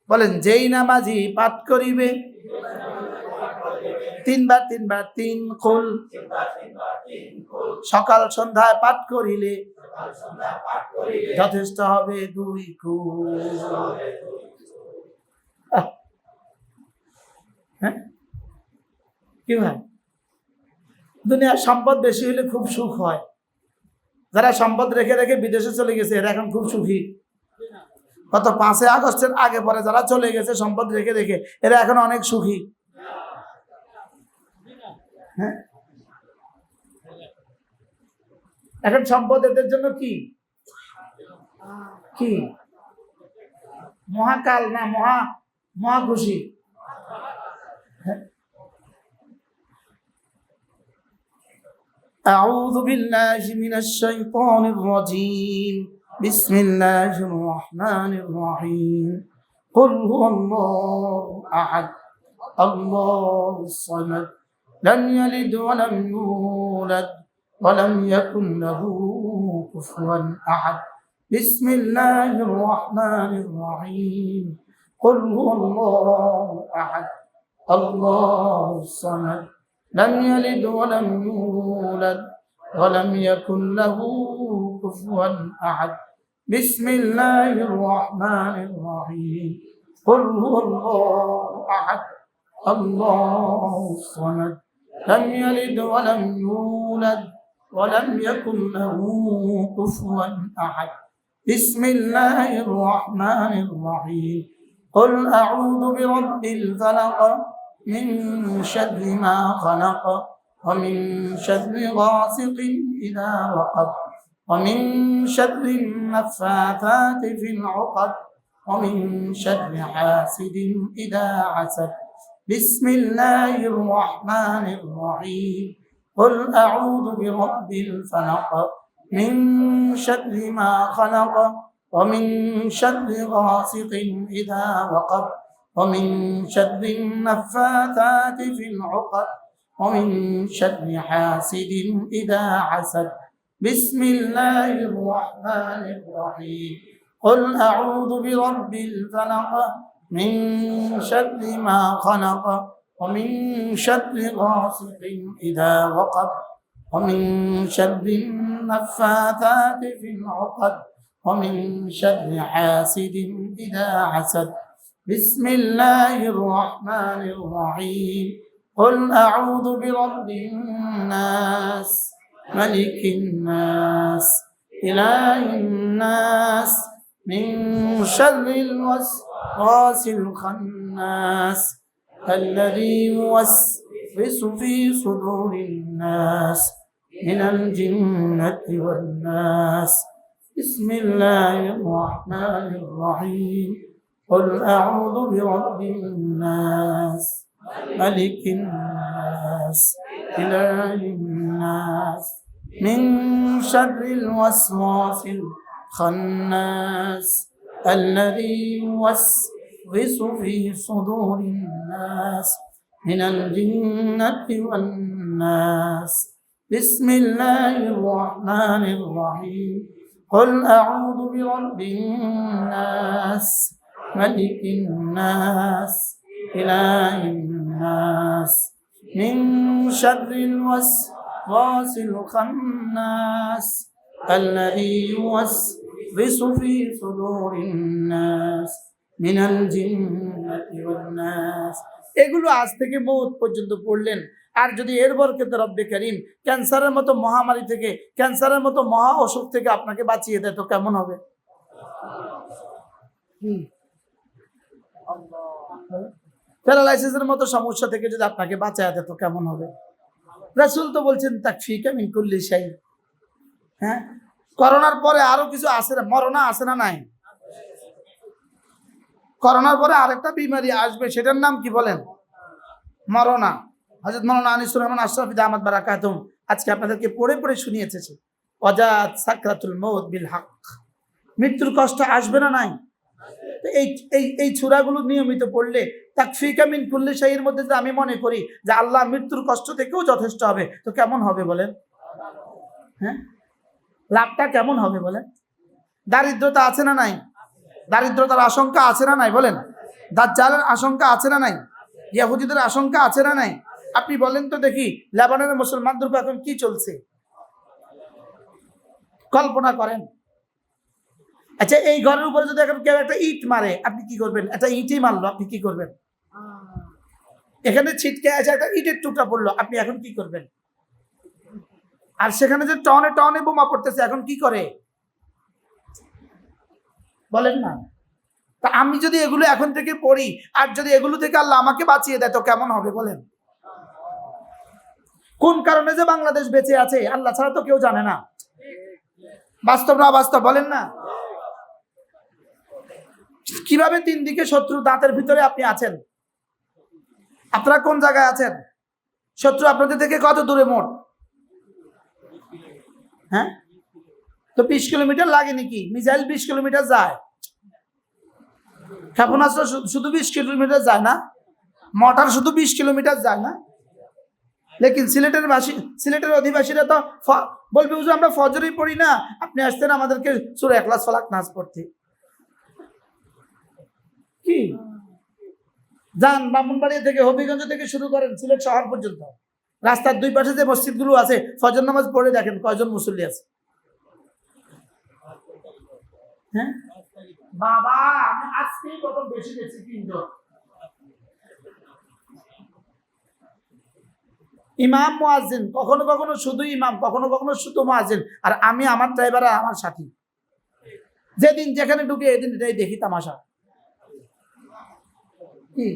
বলেন, যেই নামাজি পাঠ করিবে 3 বার 3 বার 3 কুল, সকাল সন্ধ্যায় পাঠ করিলে যথেষ্ট হবে 2 কুল। হ্যাঁ, কি ভাই, দুনিয়ার সম্পদ বেশি হলে খুব সুখ হয়। যারা সম্পদ রেখে রেখে বিদেশে চলে গেছে এরা এখন খুব সুখী। গত 5 আগস্টের আগে পরে যারা চলে গেছে সম্পদ রেখে রেখে এরা এখন অনেক সুখী। হ্যাঁ, এখন সম্পদ এদের জন্য কি কি মহাকাল না মহা খুশি। أعوذ بالله من الشيطان الرجيم، بسم الله الرحمن الرحيم، قل هو الله أحد الله الصمد لم يلد ولم يولد ولم يكن له كفوا أحد، بسم الله الرحمن الرحيم، قل هو الله أحد الله الصمد لم يلد ولم يولد ولم يكن له كفوا أحد، بسم الله الرحمن الرحيم، قل هو الله أحد الله الصمد لم يلد ولم يولد ولم يكن له كفوا أحد، بسم الله الرحمن الرحيم، قل أعوذ برب الفلق من شر ما خلق ومن شر غاسق إذا وقب ومن شر النفاثات في العقد ومن شر حاسد إذا حسد، بسم الله الرحمن الرحيم، قل أعوذ برب الفلق من شر ما خلق ومن شر غاسق إذا وقب ومن شر النفاثات في العقد ومن شر حاسد إذا حسد بسم الله الرحمن الرحيم قل أعوذ برب الفلق من شر ما خلق ومن شر غاسق إذا وقب ومن شر النفاثات في العقد ومن شر حاسد إذا حسد بسم الله الرحمن الرحيم قل أعوذ برب الناس ملك الناس إله الناس من شر الوسواس الخناس الذي يوسوس في صدور الناس من الجنة والناس بسم الله الرحمن الرحيم قل أعوذ برب الناس ملك الناس إله الناس من شر الوسواس الخناس الذي يوسوس في صدور الناس من الجنة والناس بسم الله الرحمن الرحيم قل أعوذ برب الناس ملك الناس إله الناس من شر الوسواس الخناس الذي يوسوس في صدور الناس من الجنة والناس এগুলো আজ থেকে মওত পর্যন্ত পড়লেন। আর যদি এর বরকতে রব্বে করিম ক্যান্সারের মতো মহামারী থেকে, ক্যান্সারের মতো মহা অসুখ থেকে আপনাকে বাঁচিয়ে দেয় তো কেমন হবে? প্যারালাইসিসের মতো সমস্যা থেকে যদি আপনাকে বাঁচায় দেয় তো কেমন হবে? রাসূল তো বলছেন তাকফিকা মিন কুল্লি শাই। হ্যাঁ, করোনার পরে আরো কিছু আছে না, মরনা আছে না নাই? করোনার পরে আরেকটা বিমারি আসবে, সেটার নাম কি বলেন? মরনা। হযরত মাওলানা আনিসুর রহমান আশরাফি দামাত বারাকাতুহু আজকে আপনাদেরকে পড়ে পড়ে শুনিয়েছে। ওয়াজাত সাকরাতুল মউত বিল হক। মৃত্যুর কষ্ট আসবে না নাই? এই এই এই সূরাগুলো নিয়মিত পড়লে তাকফিকা মিন কুল্লি শাইয়ের মধ্যে যে আমি মনে করি যে আল্লাহ মৃত্যুর কষ্ট থেকেও যথেষ্ট হবে, তো কেমন হবে বলেন? হ্যাঁ, লাভটা কেমন হবে বলেন? দারিদ্রতা আছে না নাই? দারিদ্রতার আশঙ্কা আছে না নাই বলেন? দাজ্জালের আশঙ্কা আছে না নাই? ইহুদিদের আশঙ্কা আছে না নাই? আপনি বলেন তো দেখি, লেবাননের মুসলমানদের উপর এখন কি চলছে কল্পনা করেন। আচ্ছা, এই ঘরের উপরে যদি এখন কেউ একটা ইট মারে, আপনি কি করবেন? একটা ইটই মারলো, আপনি কি করবেন? এখানে ছিটকে আছে একটা ইটের টুকরা পড়লো, আপনি এখন কি করবেন? আর সেখানে যে টনে টনে বোমা পড়তেছে, এখন কি করে বলেন না? তা আমি যদি এগুলো এখন থেকে পড়ি, আর যদি এগুলো থেকে আল্লাহ আমাকে বাঁচিয়ে দেয় তো কেমন হবে বলেন? কোন কারণে যে বাংলাদেশ বেঁচে আছে আল্লাহ ছাড়া তো কেউ জানে না। বাস্তব না বাস্তব বলেন না? কিভাবে তিন দিকে শত্রু, দাঁতের ভিতরে আপনি আছেন। আপনারা কোন জায়গায় আছেন? শত্রু আপনাদের থেকে কত দূরে মোট? হ্যাঁ, তো 20 কিলোমিটার লাগে নাকি? মিসাইল 20 কিলোমিটার যায়, ক্ষেপণাস্ত্র শুধু 20 কিলোমিটার যায় না, মোটর শুধু 20 কিলোমিটার যায় না। লেকিন সিলেটের অধিবাসীরা তো বলবে হুজুর আমরা ফজরই পড়ি না, আপনি আসতেন আমাদেরকে সূরা ইখলাস ফালাক নাস পড়তে। কি যান, ব্রাহ্মণবাড়িয়া থেকে, হবিগঞ্জ থেকে শুরু করেন সিলেট শহর পর্যন্ত, রাস্তার দুই পাশে যে মসজিদগুলো আছে ফজর নামাজ পড়ে দেখেন কয়জন মুসল্লি আছে। হ্যাঁ বাবা, আমি আজকেই কত বেশি দেখছি, 3 জন। ইমাম মুয়াজ্জিন, কখনো কখনো শুধু ইমাম, কখনো কখনো শুধু মুয়াজ্জিন, আর আমি আমার ড্রাইভার আর আমার সাথী। যেদিন যেখানে ঢুকে এদিন এটাই দেখি তামাশা। কি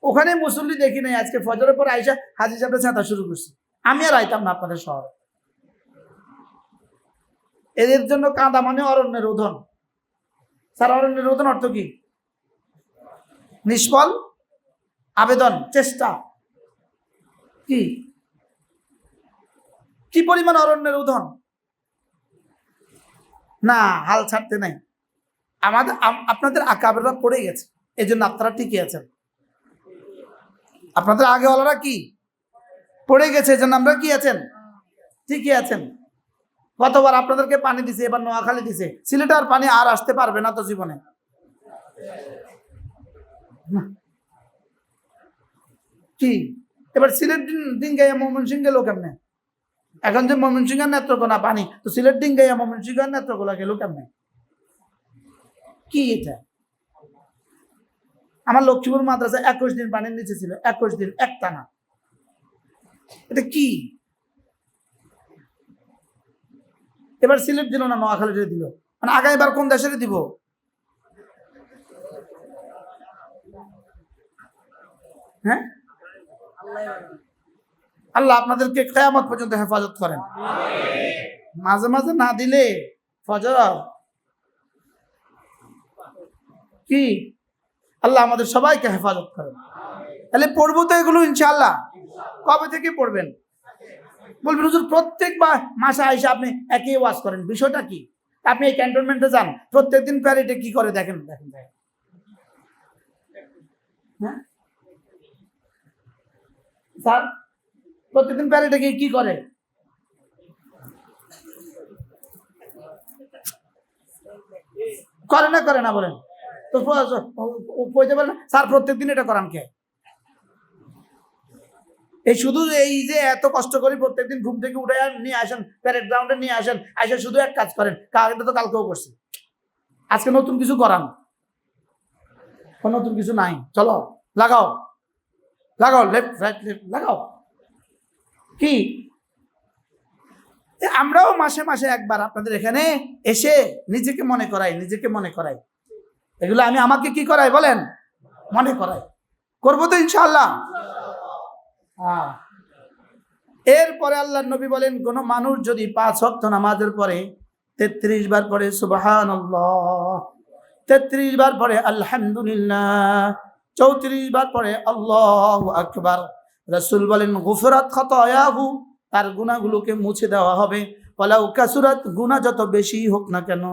ওখানে মুসল্লি দেখি নাই, আজকে ফজরের পর আইসা হাজি সাহেবের ছাতা শুরু করছি। আমি আর আইতাম না আপনাদের শহরে। এদের জন্য কাঁদা মানে অরণ্যের রোধন। স্যার, অরণ্যের রোধন অর্থ কি? নিষ্ফল আবেদন, চেষ্টা। কি কি পরিমাণ অরণ্যের উদাহরণ। না, হাল ছাড়তে নাই। আপনাদের আকাবেররা পড়ে গেছে, এই জন্য আপনারা টিকে আছেন। আপনাদের আগেওয়ালারা কি পড়ে গেছে, এই জন্য আমরা কি আছেন, ঠিকই আছেন। কতবার আপনাদেরকে পানি দিছে, এবার নোয়াখালী দিছে। সিলেটে আর পানি আর আসতে পারবে না তো জীবনে। কি এবার সিলেট ডিঙ্গাইয়া ময়মনসিংহ গেল কেমনে? এখন যে ময়মনসিংহের নেত্রকোনা পানি, তো সিলেট ডিঙ্গাইয়া ময়মনসিংহের নেত্রকোনা গেল কেমনে? কি এটা? আমার লক্ষ্মীপুর মাদ্রাসা 21 দিন পানির নিচে ছিল, 21 দিন একটানা। এটা কি? এবার সিলেট দিল না, নোয়াখালী দিল, মানে আগামীবার কোন দেশের দিব? হ্যাঁ, আল্লাহ আপনাদেরকে কিয়ামত পর্যন্ত হেফাজত করেন। মাঝে মাঝে না দিলে ফজর কি, আল্লাহ আমাদের সবাইকে হেফাজত করেন। তাহলে পড়বো তো এগুলো ইনশাআল্লাহ। কবে থেকে পড়বেন? বলবেন হুজুর প্রত্যেক মাসে আইসা আপনি একই ওয়াজ করেন, বিষয়টা কি? আপনি এই ক্যান্টনমেন্টে যান, প্রত্যেকদিন প্যারেডে কি করে দেখেন। হ্যাঁ স্যার, প্রত্যেকদিন প্যারেডে গিয়ে কি করে? করে না বলেন তো, কইতে পারেন স্যার প্রত্যেকদিন এটা করান কে? এই শুধু এই যে এত কষ্ট করে প্রত্যেকদিন ঘুম থেকে উঠে নিয়ে আসেন, প্যারেড গ্রাউন্ডে নিয়ে আসেন, আসে শুধু এক কাজ করেন, এটা তো কালকেও করছি, আজকে নতুন কিছু করান। নতুন কিছু নাই, চলো লাগাও লেফট রাইট লেফট লাগাও। কি আমরাও মাসে মাসে একবার আপনাদের এখানে এসে নিজেকে মনে করাই। এগুলো আমি আমাকে কি করাই বলেন, মনে করাই। করবো তো ইনশাআল্লাহ। এরপরে আল্লাহর নবী বলেন, কোন মানুষ যদি 5 ওয়াক্ত নামাজের পরে 33 বার পরে সুবহানাল্লাহ, 33 বার পরে আলহামদুলিল্লাহ, 34 বার পরে আল্লাহু আকবার, রাসূল বলেন গুফরাত খাতায়াহু, তার গুনাহগুলোকে মুছে দেওয়া হবে। ওয়ালাউ কাসুরাত, গুনাহ যত বেশি হোক না কেন।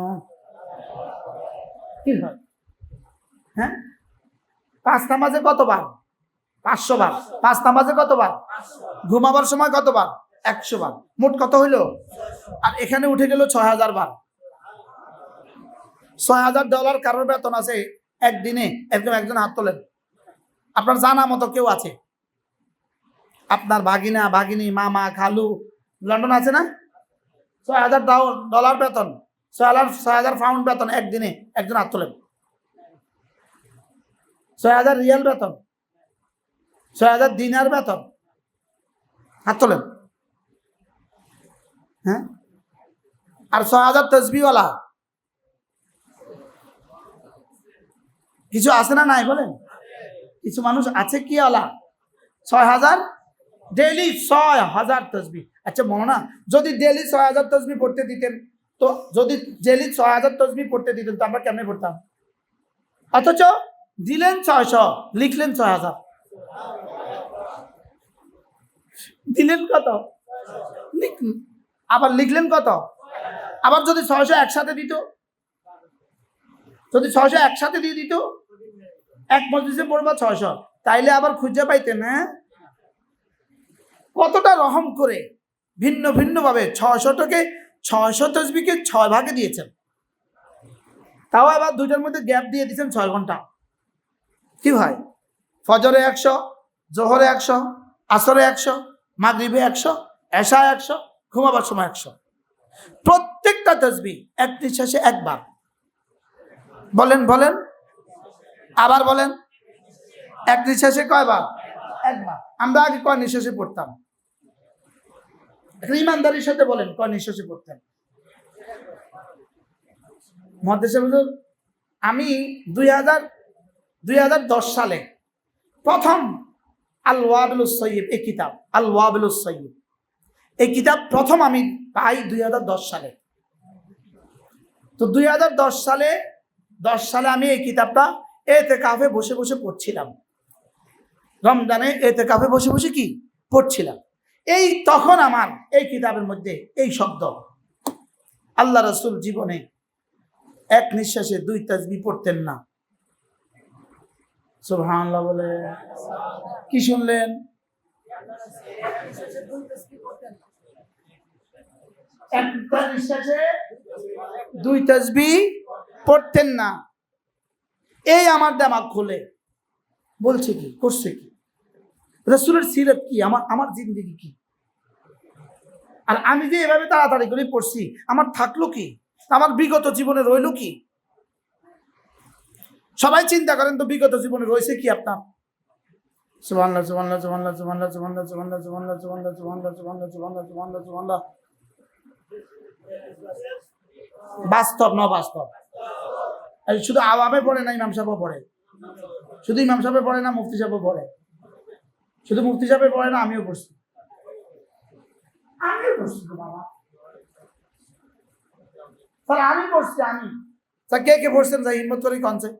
কি হয়? হ্যাঁ, 5 নামাজে কতবার? 500 বার। 5 নামাজে কতবার? ঘুমাবার সময় কতবার? 100 বার। মোট কত হইল? আর এখানে উঠে গেল 6000 বার। $6000 কারোর বেতন আছে একদিনে? একজন হাত তোলেন। আপনার জানা মতো কেউ আছে? আপনার ভাগিনা ভাগিনী মামা খালু লন্ডন আছে না? $6000 বেতন, 6000 পাউন্ড বেতন একদিনে, একজন হাত তোলেন। 6000 রিয়াল বেতন, 6000 দিনার বেতন, হাত তোলেন। হ্যাঁ, আর 6000 তসবিহওয়ালা কিছু আছে না? নাই বলেন। কিছু মানুষ আছে কি ওয়ালা 6000 ডেইলি 6000 তসবিহ। আচ্ছা মনে না, যদি ডেইলি 6000 তসবিহ পড়তে দিতেন, তো যদি ডেইলি 6000 তসবিহ পড়তে দিতেন তো আমরা কেমনে পড়তাম? অথচ দিলেন 600, লিখলেন 6000। দিলেন কত? আবার লিখলেন কত? আবার যদি 600 একসাথে দিত, যদি 600 একসাথে দিয়ে দিত, এক মজলিসে পড়বা 600, তাইলে আবার খুঁজে পাইতেন। হ্যাঁ, কতটা রহম করে ভিন্ন ভিন্ন ভাবে 600 তসবিহকে 6 ভাগে দিয়েছেন। তাও আবার দুইটার মধ্যে গ্যাপ দিয়ে দিয়েছেন 6 ঘন্টা। কি ভাই, ফজরে 100, জোহরে 100, আসরে 100, মাগরিবে 100, এশা 100, ঘুমাবার সময় 100। প্রত্যেকটা তসবিহ এক নিঃশ্বাসে একবার। বলেন আবার বলেন, এক নিঃশ্বাসে কয়বার? একবার। আমরা আগে কয় নিঃশ্বাসে পড়তাম? ইমানদারির সাথে বলেন, কয় নিঃশ্বাসে পড়তেন? মহাদেশে হুজুর, আমি 2010 সালে প্রথম আল ওয়াবিলুস সাইয়্যিব, এই কিতাব আল ওয়াবিলুস সাইয়্যিব, এই কিতাব প্রথম আমি পাই 2010 সালে। তো 2010 সালে আমি এই কিতাবটা এতেকাফে বসে বসে পড়ছিলাম। রমজানে এতেকাফে বসে বসে কি পড়ছিলাম। এই তখন আমার এই কিতাবের মধ্যে এই শব্দ, আল্লাহ রাসূল জীবনে এক নিঃশ্বাসে 2 তাসবিহ পড়তেন না। সুবহানাল্লাহ বলে। কি শুনলেন? একটা নিঃশ্বাসে 2 তাসবিহ পড়তেন না। এই আমার দিমাগ খুলে বলছে কি, করছে কি, রাসূলের সিরাত কি, আমার জিন্দেগি কি, আর আমি যে এভাবে তাড়াতাড়ি করে পড়ছি, আমার থাকলো কি, আমার বিগত জীবনে রইল কি? সবাই চিন্তা করেন তো, বিগত জীবনে রয়েছে কি আপনার? সুবহানাল্লাহ সুবহানাল্লাহ সুবহানাল্লাহ সুবহানাল্লাহ সুবহানাল্লাহ সুবহানাল্লাহ সুবহানাল্লাহ সুবহানাল্লাহ সুবহানাল্লাহ সুবহানাল্লাহ সুবহানাল্লাহ সুবহানাল্লাহ। বাস্তব না বাস্তব? শুধু আওয়ামে পড়ে না, ইমাম সাহেবও পড়ে। শুধু ইমাম সাহেব পড়ে না, মুফতি সাহেবও পড়ে। শুধু মুফতি সাহেব পড়ে না, আমিও পড়ছি। আমিও পড়ছি তো বাবা, তাহলে আমি পড়ছি। আমি তা কে কে পড়ছেন? যাই হিম্মত করে কনছে।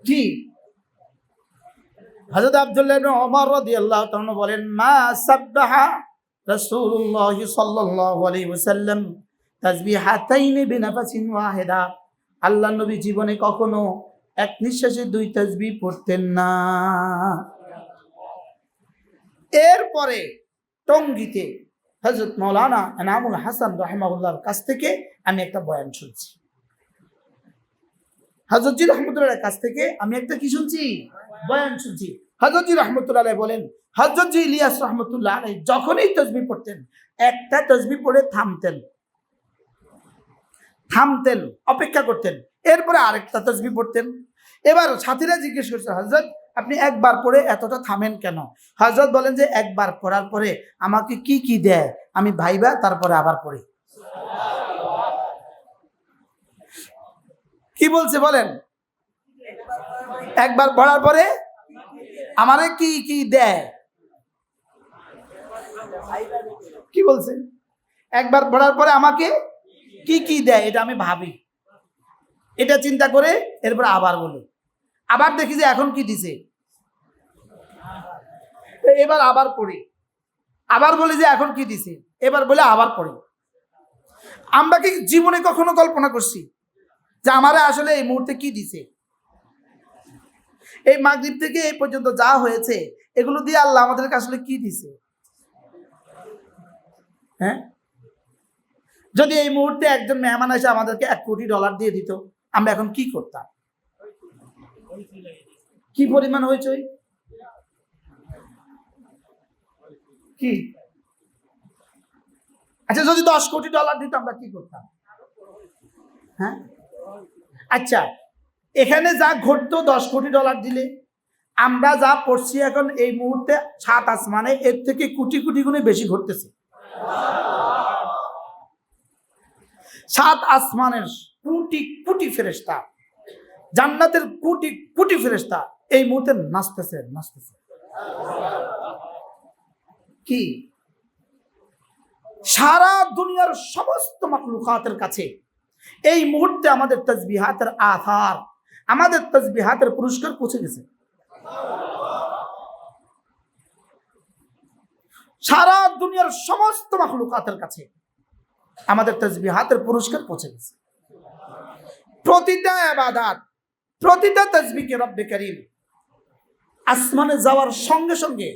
জি, হযরত আব্দুল্লাহ ইবনে ওমর রাদিয়াল্লাহু তাআলা বলেন, মা সাব্বাহা রাসূলুল্লাহ সাল্লাল্লাহু আলাইহি ওয়াসাল্লাম তাসবিহাতাইন বিনাফাসিন ওয়াহিদা। আল্লাহর নবী জীবনে কখনো এক নিঃশ্বাসে 2 তাসবিহ পড়তেন না। এরপরে টঙ্গীতে হযরত মাওলানা এনামুল হাসান রাহিমাহুল্লাহর কাছ থেকে আমি একটা বয়ান শুনছি। হযরত জি রাহমাতুল্লাহর কাছ থেকে আমি একটা কি শুনছি? বয়ান শুনছি। হযরত জি রাহমাতুল্লাহ বলেন, হযরত জি ইলিয়াস রাহমাতুল্লাহ আলাইহি যখনই তাসবিহ পড়তেন, একটা তাসবিহ পড়ে থামতেন, অপেক্ষা করতেন, এরপরে আরেকটা তাসবিহ পড়তেন। এবার সাথীরা জিজ্ঞেস করছে, হযরত আপনি একবার পড়ে এতটা থামেন কেন? হযরত বলেন যে একবার পড়ার পরে আমাকে কি কি দেয় আমি ভাইবা তারপরে আবার পড়ি। কি বলছে বলেন? একবার পড়ার পরে আমারে কি কি দেয়? কি বলছে? একবার পড়ার পরে আমাকে কি কি দেয় এটা আমি ভাবি, এটা চিন্তা করে এরপর আবার বলি, আবার দেখি যে এখন কি দিছে, এবার আবার পড়ি, আবার বলি যে এখন কি দিছে, এবার বলে আবার পড়ি। আমরা কি জীবনে কখনো কল্পনা করছি যে আমারে আসলে এই মুহূর্তে কি দিছে? এই মাগরিব থেকে এই পর্যন্ত যা হয়েছে এগুলো দিয়ে আল্লাহ আমাদেরকে আসলে কি দিছে? হ্যাঁ, যদি এই মুহূর্তে একজন মেহমান এসে আমাদেরকে $1 কোটি দিয়ে দিত, আমরা এখন কি করতাম? কি পরিমাণ হইচই, কি? আচ্ছা, যদি $10 কোটি দিত আমরা কি করতাম? হ্যাঁ, আচ্ছা, এখানে যা ঘটতো $10 কোটি দিলে, আমরা যা পড়ছি এখন এই মুহূর্তে 7 আসমানে এর থেকে কোটি কোটি গুণে বেশি ঘটতেছে। 7 আসমানের কোটি কোটি ফেরেশতা, জান্নাতের কোটি কোটি ফেরেশতা এই মুহূর্তে নাচতেছে। কি সারা দুনিয়ার সমস্ত মাখলুকাতের কাছে এই মুহূর্তে আমাদের তাসবিহাতের আথার, আমাদের তাসবিহাতের পুরস্কার পৌঁছে গেছে। সারা দুনিয়ার সমস্ত মাখলুকাতের কাছে আমাদের তাসবিহাতের পুরস্কার পৌঁছে গেছে। প্রতিটা ইবাদত, প্রতিটা তাসবিহকে রব্বে কারীম আসমানে যাওয়ার সঙ্গে সঙ্গে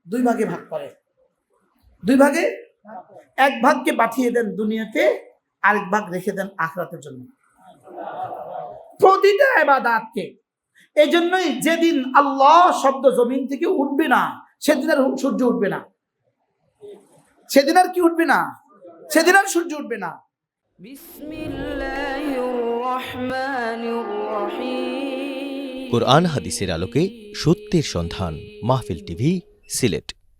2 ভাগে ভাগ করে। 2 ভাগে, এক ভাগকে পাঠিয়ে দেন দুনিয়াতে, আরেক ভাগ রেখে দেন আখিরাতের জন্য। প্রতিটা ইবাদতকে। এই জন্যই যেদিন আল্লাহ শব্দ জমিন থেকে উঠবে না, সেদিন আর সূর্য উঠবে না। সেদিন আর কি উঠবে না? সেদিন আর সূর্য উঠবে না। কোরআন হাদিসের আলোকে সত্যের সন্ধান। মাহফিল টিভি, সিলেট।